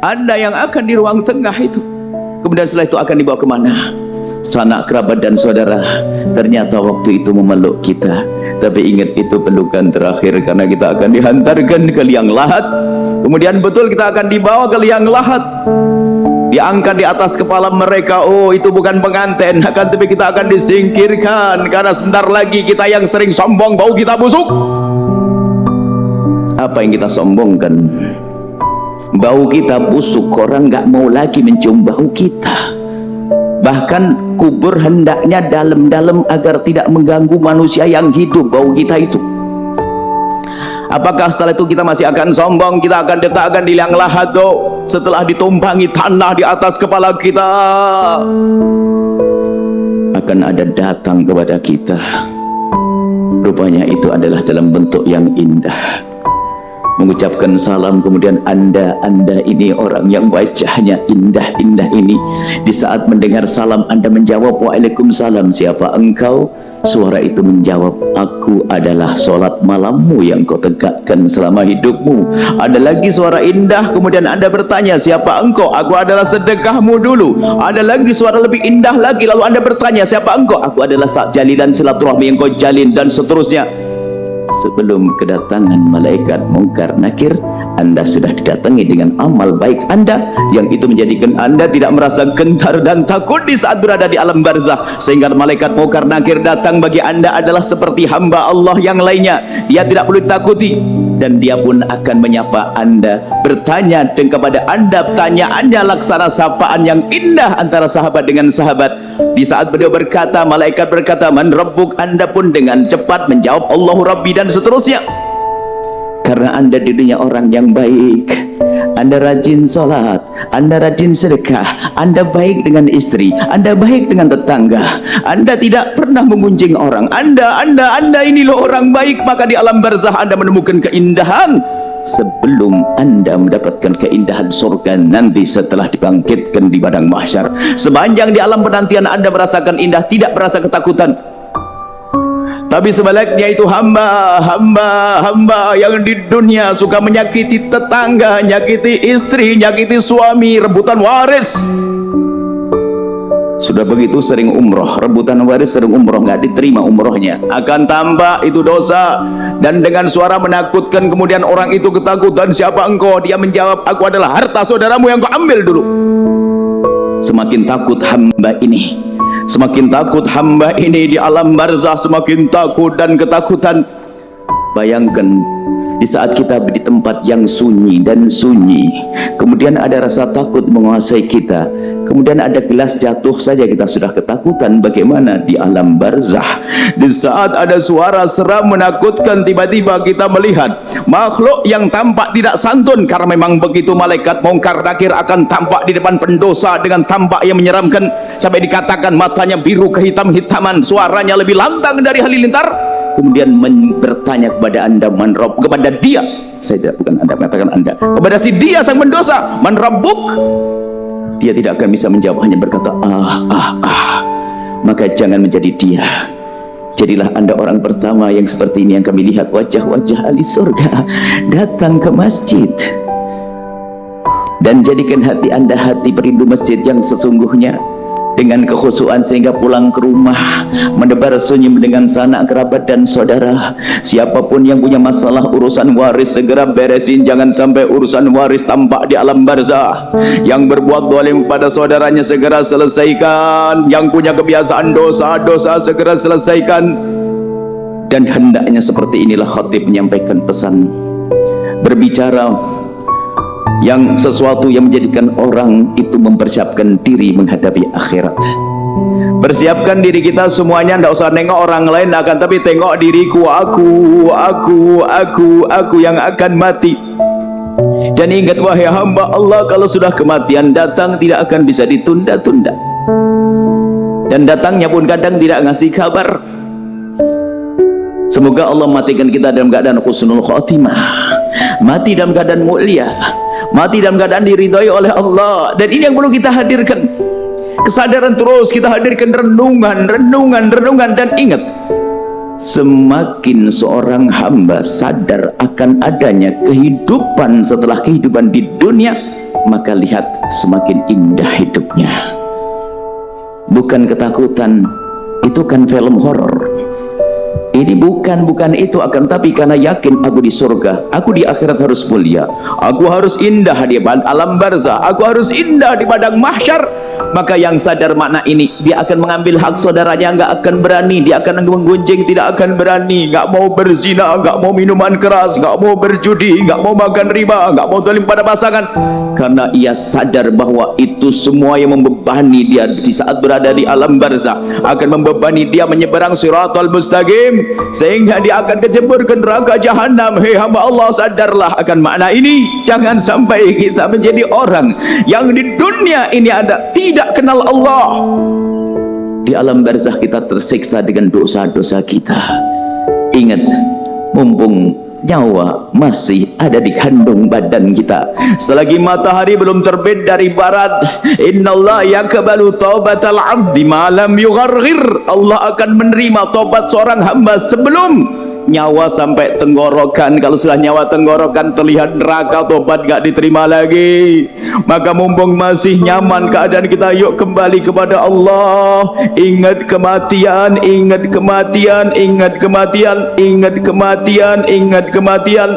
Anda yang akan di ruang tengah itu. Kemudian setelah itu akan dibawa kemana? Sanak kerabat dan saudara ternyata waktu itu memeluk kita, tapi ingat itu pelukan terakhir, karena kita akan dihantarkan ke liang lahat. Kemudian betul kita akan dibawa ke liang lahat, diangkat di atas kepala mereka. Oh, itu bukan pengantin, akan tapi kita akan disingkirkan, karena sebentar lagi kita yang sering sombong bau kita busuk. Apa yang kita sombongkan? Bau kita busuk, orang nggak mau lagi mencium bau kita. Bahkan kubur hendaknya dalam-dalam agar tidak mengganggu manusia yang hidup bau kita itu. Apakah setelah itu kita masih akan sombong? Kita akan letakkan di liang lahat setelah ditumpangi tanah di atas kepala kita. Akan ada datang kepada kita, rupanya itu adalah dalam bentuk yang indah, mengucapkan salam. Kemudian anda ini orang yang wajahnya indah-indah ini, di saat mendengar salam Anda menjawab waalaikumsalam, siapa engkau? Suara itu menjawab, aku adalah sholat malammu yang kau tegakkan selama hidupmu. Ada lagi suara indah, kemudian Anda bertanya, siapa engkau? Aku adalah sedekahmu dulu. Ada lagi suara lebih indah lagi, lalu Anda bertanya, siapa engkau? Aku adalah jalilan silaturahmi yang kau jalin, dan seterusnya. Sebelum kedatangan malaikat mungkar nakir, Anda sudah didatangi dengan amal baik Anda, yang itu menjadikan Anda tidak merasa gentar dan takut di saat berada di alam barzah. Sehingga malaikat mungkar nakir datang bagi Anda adalah seperti hamba Allah yang lainnya. Dia tidak perlu ditakuti, dan dia pun akan menyapa Anda, bertanya dan kepada Anda pertanyaannya laksana sapaan yang indah antara sahabat dengan sahabat. Di saat beliau berkata, malaikat berkata, man rabbuk, Anda pun dengan cepat menjawab Allahu Rabbi, dan seterusnya. Karena Anda dirinya orang yang baik, Anda rajin sholat, Anda rajin sedekah, Anda baik dengan istri, Anda baik dengan tetangga, Anda tidak pernah mengunjing orang, Anda ini loh orang baik. Maka di alam barzah Anda menemukan keindahan sebelum Anda mendapatkan keindahan surga nanti setelah dibangkitkan di padang mahsyar. Sepanjang di alam penantian Anda merasakan indah, tidak merasa ketakutan. Tapi sebaliknya itu hamba yang di dunia suka menyakiti tetangga, nyakiti istri, nyakiti suami, rebutan waris. Sudah begitu sering umroh, rebutan waris, sering umroh, nggak diterima umrohnya, akan tambah itu dosa. Dan dengan suara menakutkan, kemudian orang itu ketakutan, siapa engkau? Dia menjawab, aku adalah harta saudaramu yang kau ambil dulu. Semakin takut hamba ini, semakin takut hamba ini di alam barzah, semakin takut dan ketakutan. Bayangkan di saat kita di tempat yang sunyi dan sunyi, kemudian ada rasa takut menguasai kita, kemudian ada gelas jatuh saja kita sudah ketakutan. Bagaimana di alam barzah? Di saat ada suara seram menakutkan, tiba-tiba kita melihat makhluk yang tampak tidak santun, karena memang begitu malaikat mungkar nakir akan tampak di depan pendosa dengan tampak yang menyeramkan, sampai dikatakan matanya biru kehitam-hitaman, suaranya lebih lantang dari halilintar. Kemudian bertanya kepada Anda, man rabb, kepada dia, saya tidak, bukan Anda, mengatakan Anda, kepada si dia sang pendosa, man rabbuk. Dia tidak akan bisa menjawab, hanya berkata maka jangan menjadi dia. Jadilah Anda orang pertama yang seperti ini, yang kami lihat wajah-wajah ahli surga datang ke masjid. Dan jadikan hati Anda hati perindu masjid yang sesungguhnya, dengan kekhusyuan, sehingga pulang ke rumah mendebar senyum dengan sanak kerabat dan saudara. Siapapun yang punya masalah urusan waris segera beresin, jangan sampai urusan waris tampak di alam barzah. Yang berbuat zalim pada saudaranya segera selesaikan, yang punya kebiasaan dosa-dosa segera selesaikan. Dan hendaknya seperti inilah khatib menyampaikan pesan, berbicara yang sesuatu yang menjadikan orang itu mempersiapkan diri menghadapi akhirat. Persiapkan diri kita semuanya, tidak usah nengok orang lain, akan tapi tengok diriku, aku yang akan mati. Dan ingat wahai hamba Allah, kalau sudah kematian datang tidak akan bisa ditunda-tunda, dan datangnya pun kadang tidak ngasih kabar. Semoga Allah matikan kita dalam keadaan husnul khotimah, mati dalam keadaan mulia, mati dalam keadaan diridhai oleh Allah. Dan ini yang perlu kita hadirkan, kesadaran terus kita hadirkan, renungan. Dan ingat, semakin seorang hamba sadar akan adanya kehidupan setelah kehidupan di dunia, maka lihat semakin indah hidupnya. Bukan ketakutan, itu kan film horor. Ini bukan itu, akan tapi karena yakin aku di surga, aku di akhirat harus mulia, aku harus indah di alam barzah, aku harus indah di padang mahsyar. Maka yang sadar makna ini, dia akan mengambil hak saudaranya, nggak akan berani, dia akan menggunjing, tidak akan berani, nggak mau berzina, nggak mau minuman keras, nggak mau berjudi, nggak mau makan riba, nggak mau zalim pada pasangan, karena ia sadar bahwa itu semua yang membebani dia di saat berada di alam barzah, akan membebani dia menyeberang siratal mustaqim, sehingga dia akan kecebur ke neraka jahanam. Hei hamba Allah, sadarlah akan makna ini. Jangan sampai kita menjadi orang yang di dunia ini tidak kenal Allah. Di alam barzah kita tersiksa dengan dosa-dosa kita. Ingat, mumpung nyawa masih ada di kandung badan kita, selagi matahari belum terbit dari barat, innallaha yaqbalu taubatal abdi ma lam yugharghir. Allah akan menerima tobat seorang hamba sebelum nyawa sampai tenggorokan. Kalau sudah nyawa tenggorokan terlihat neraka, tobat gak diterima lagi. Maka mumpung masih nyaman keadaan kita, yuk kembali kepada Allah. Ingat kematian, ingat kematian, ingat kematian, ingat kematian, ingat kematian.